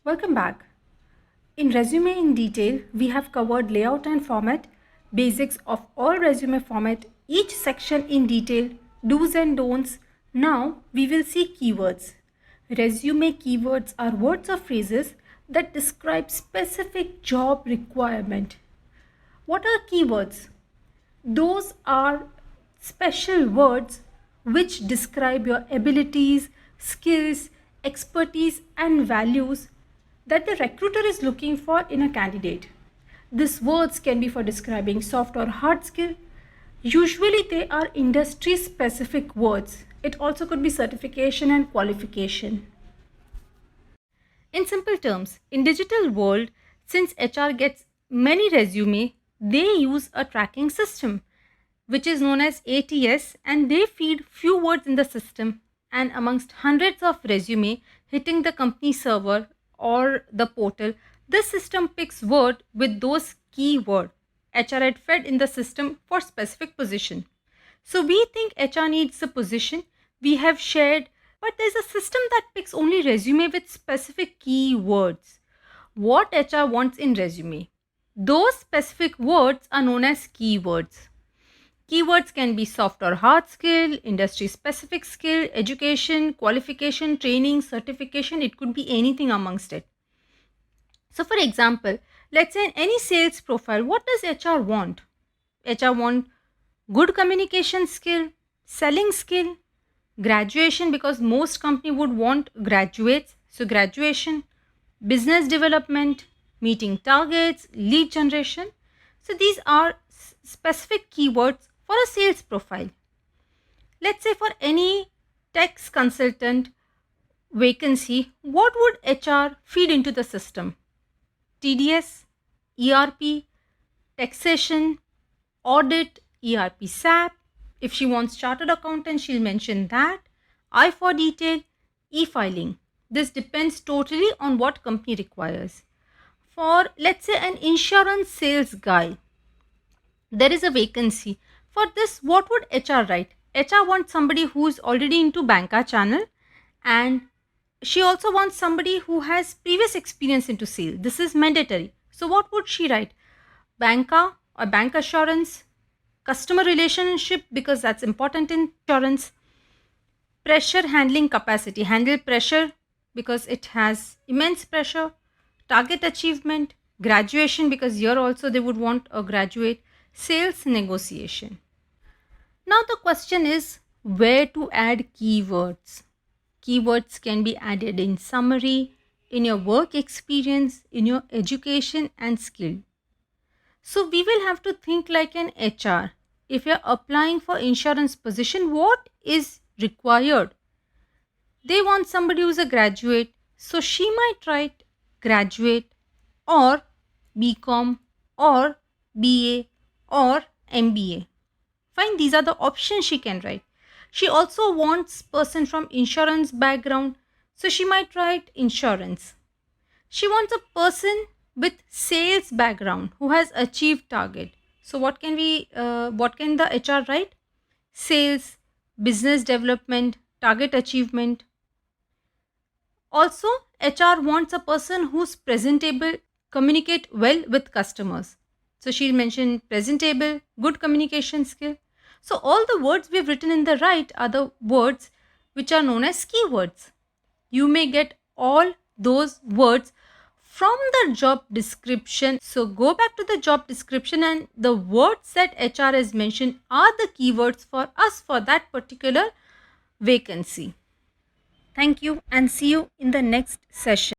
Welcome back. In Resume in Detail, we have covered layout and format, basics of all resume format, each section in detail, do's and don'ts. Now we will see keywords. Resume keywords are words or phrases that describe specific job requirement. What are keywords? Those are special words which describe your abilities, skills, expertise, and values that the recruiter is looking for in a candidate. These words can be for describing soft or hard skill. Usually they are industry specific words. It also could be certification and qualification. In simple terms, in digital world, since HR gets many resume, they use a tracking system which is known as ATS, and they feed few words in the system, and amongst hundreds of resume hitting the company server or the portal, this system picks word with those keyword HR had fed in the system for specific position. So we think HR needs the position we have shared, but there's a system that picks only resume with specific keywords. What HR wants in resume? Those specific words are known as keywords. Keywords can be soft or hard skill, industry specific skill, education, qualification, training, certification. It could be anything amongst it. So for example, let's say in any sales profile, what does HR want? HR want good communication skill, selling skill, graduation, because most company would want graduates. So graduation, business development, meeting targets, lead generation. So these are specific keywords for a sales profile. Let's say for any tax consultant vacancy, what would HR feed into the system? TDS, ERP, taxation, audit, ERP SAP. If she wants chartered accountant, she'll mention that. I for detail, e-filing. This depends totally on what company requires. For let's say an insurance sales guy, there is a vacancy. For this, what would HR write? HR wants somebody who's already into banca channel, and she also wants somebody who has previous experience into sale. This is mandatory. So what would she write? Banca or bank assurance, customer relationship, because that's important in insurance, pressure handling capacity, handle pressure because it has immense pressure, target achievement, graduation, because here also they would want a graduate, sales negotiation. Now the question is where to add keywords. Keywords can be added in summary, in your work experience, in your education and skill. So we will have to think like an HR. If you're applying for insurance position, what is required? They want somebody who's a graduate, so she might write graduate or BCom or BA or MBA. Fine, these are the options she can write. She also wants person from insurance background, so she might write insurance. She wants a person with sales background who has achieved target. So what can the HR write? Sales, business development, target achievement. Also, HR wants a person who's presentable, communicate well with customers. So she'll mention presentable, good communication skill. So all the words we've written in the right are the words which are known as keywords. You may get all those words from the job description. So go back to the job description, and the words that HR has mentioned are the keywords for us for that particular vacancy. Thank you and see you in the next session.